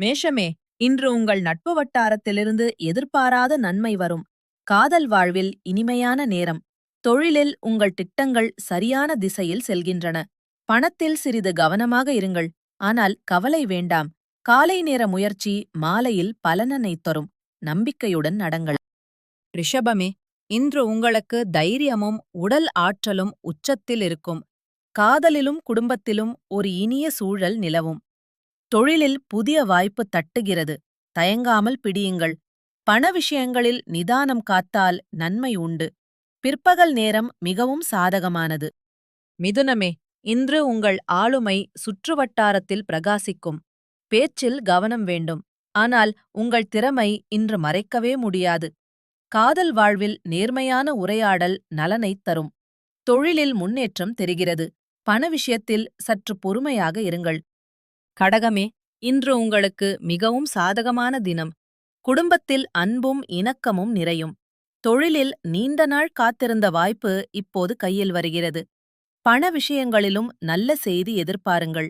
மேஷமே, இன்று உங்கள் நட்பு வட்டாரத்திலிருந்து எதிர்பாராத நன்மை வரும். காதல் வாழ்வில் இனிமையான நேரம். தொழிலில் உங்கள் திட்டங்கள் சரியான திசையில் செல்கின்றன. பணத்தில் சிறிது கவனமாக இருங்கள். ஆனால் கவலை வேண்டாம். காலை நேர முயற்சி மாலையில் பலனனை தரும். நம்பிக்கையுடன் நடங்கள். ரிஷபமே, இன்று உங்களுக்கு தைரியமும் உடல் ஆற்றலும் உச்சத்தில் இருக்கும். காதலிலும் குடும்பத்திலும் ஒரு இனிய சூழல் நிலவும். தொழிலில் புதிய வாய்ப்பு தட்டுகிறது. தயங்காமல் பிடியுங்கள். பண விஷயங்களில் நிதானம் காத்தால் நன்மை உண்டு. பிற்பகல் நேரம் மிகவும் சாதகமானது. மிதுனமே, இன்று உங்கள் ஆளுமை சுற்றுவட்டாரத்தில் பிரகாசிக்கும். பேச்சில் கவனம் வேண்டும். ஆனால் உங்கள் திறமை இன்று மறைக்கவே முடியாது. காதல் வாழ்வில் நேர்மையான உரையாடல் நலனைத் தரும். தொழிலில் முன்னேற்றம் தெரிகிறது. பண விஷயத்தில் சற்று பொறுமையாக இருங்கள். கடகமே, இன்று உங்களுக்கு மிகவும் சாதகமான தினம். குடும்பத்தில் அன்பும் இணக்கமும் நிறையும். தொழிலில் நீண்ட நாள் காத்திருந்த வாய்ப்பு இப்போது கையில் வருகிறது. பண விஷயங்களிலும் நல்ல செய்தி எதிர்பாருங்கள்.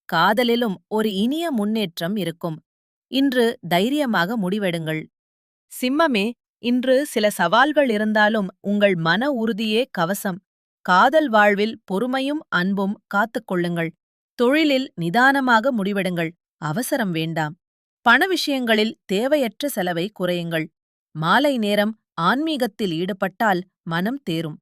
காதலிலும் ஒரு இனிய முன்னேற்றம் இருக்கும். இன்று தைரியமாக முடிவெடுங்கள். சிம்மமே, இன்று சில சவால்கள் இருந்தாலும் உங்கள் மன உறுதியே கவசம். காதல் வாழ்வில் பொறுமையும் அன்பும் காத்துக்கொள்ளுங்கள். தொழிலில் நிதானமாக முடிவெடுங்கள். அவசரம் வேண்டாம். பண விஷயங்களில் தேவையற்ற செலவை குறையுங்கள். மாலை நேரம் ஆன்மீகத்தில் ஈடுபட்டால் மனம் தேரும்.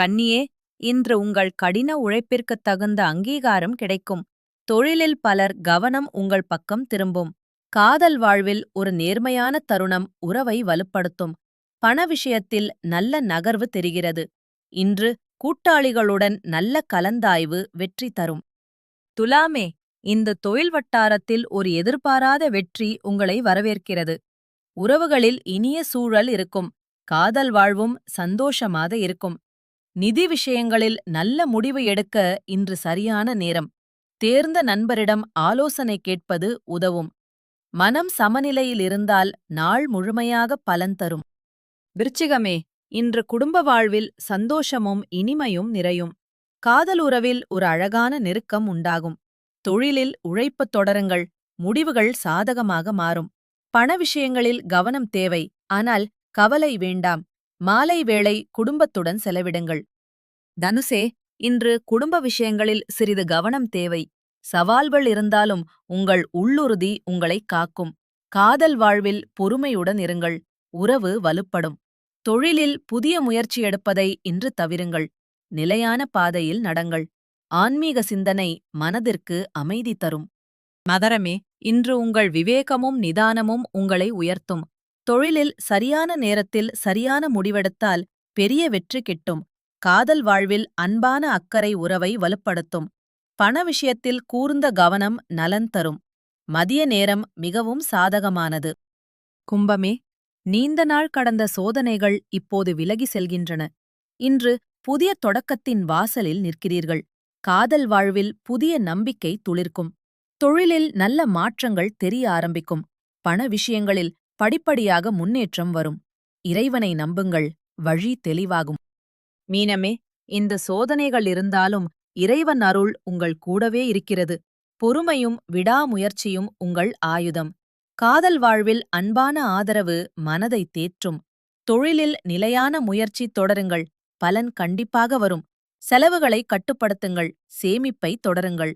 கன்னியே, இன்று உங்கள் கடின உழைப்பிற்குத் தகுந்த அங்கீகாரம் கிடைக்கும். தொழிலில் பலர் கவனம் உங்கள் பக்கம் திரும்பும். காதல் வாழ்வில் ஒரு நேர்மையான தருணம் உறவை வலுப்படுத்தும். பண விஷயத்தில் நல்ல நகர்வு தெரிகிறது. இன்று கூட்டாளிகளுடன் நல்ல கலந்தாய்வு வெற்றி தரும். துலாமே, இந்த தொழில் வட்டாரத்தில் ஒரு எதிர்பாராத வெற்றி உங்களை வரவேற்கிறது. உறவுகளில் இனிய சூழல் இருக்கும். காதல் வாழ்வும் சந்தோஷமாக இருக்கும். நிதி விஷயங்களில் நல்ல முடிவு எடுக்க இன்று சரியான நேரம். தேர்ந்த நண்பரிடம் ஆலோசனை கேட்பது உதவும். மனம் சமநிலையில் இருந்தால் நாள் முழுமையாக பலன் தரும். விருச்சிகமே, இன்று குடும்ப வாழ்வில் சந்தோஷமும் இனிமையும் நிறையும். காதல் உறவில் ஒரு அழகான நெருக்கம் உண்டாகும். தொழிலில் உழைப்புத் தொடருங்கள். முடிவுகள் சாதகமாக மாறும். பண விஷயங்களில் கவனம் தேவை. ஆனால் கவலை வேண்டாம். மாலை வேளை குடும்பத்துடன் செலவிடுங்கள். தனுசே, இன்று குடும்ப விஷயங்களில் சிறிது கவனம் தேவை. சவால்கள் இருந்தாலும் உங்கள் உள்ளுறுதி உங்களைக் காக்கும். காதல் வாழ்வில் பொறுமையுடன் இருங்கள். உறவு வலுப்படும். தொழிலில் புதிய முயற்சி எடுப்பதை இன்று தவிருங்கள். நிலையான பாதையில் நடங்கள். ஆன்மீக சிந்தனை மனதிற்கு அமைதி தரும். மகரமே, இன்று உங்கள் விவேகமும் நிதானமும் உங்களை உயர்த்தும். தொழிலில் சரியான நேரத்தில் சரியான முடிவெடுத்தால் பெரிய வெற்றி கிட்டும். காதல் வாழ்வில் அன்பான அக்கறை உறவை வலுப்படுத்தும். பண விஷயத்தில் கூர்ந்த கவனம் நலன் தரும். மதிய நேரம் மிகவும் சாதகமானது. கும்பமே, நீண்ட நாள் கடந்த சோதனைகள் இப்போது விலகி செல்கின்றன. இன்று புதிய தொடக்கத்தின் வாசலில் நிற்கிறீர்கள். காதல் வாழ்வில் புதிய நம்பிக்கை துளிர்க்கும். தொழிலில் நல்ல மாற்றங்கள் தெரிய ஆரம்பிக்கும். பண விஷயங்களில் படிப்படியாக முன்னேற்றம் வரும். இறைவனை நம்புங்கள். வழி தெளிவாகும். மீனமே, இந்த சோதனைகள் இருந்தாலும் இறைவன் அருள் உங்கள் கூடவே இருக்கிறது. பொறுமையும் விடாமுயற்சியும் உங்கள் ஆயுதம். காதல் வாழ்வில் அன்பான ஆதரவு மனதை தேற்றும். தொழிலில் நிலையான முயற்சி தொடருங்கள். பலன் கண்டிப்பாக வரும். செலவுகளை கட்டுப்படுத்துங்கள். சேமிப்பை தொடருங்கள்.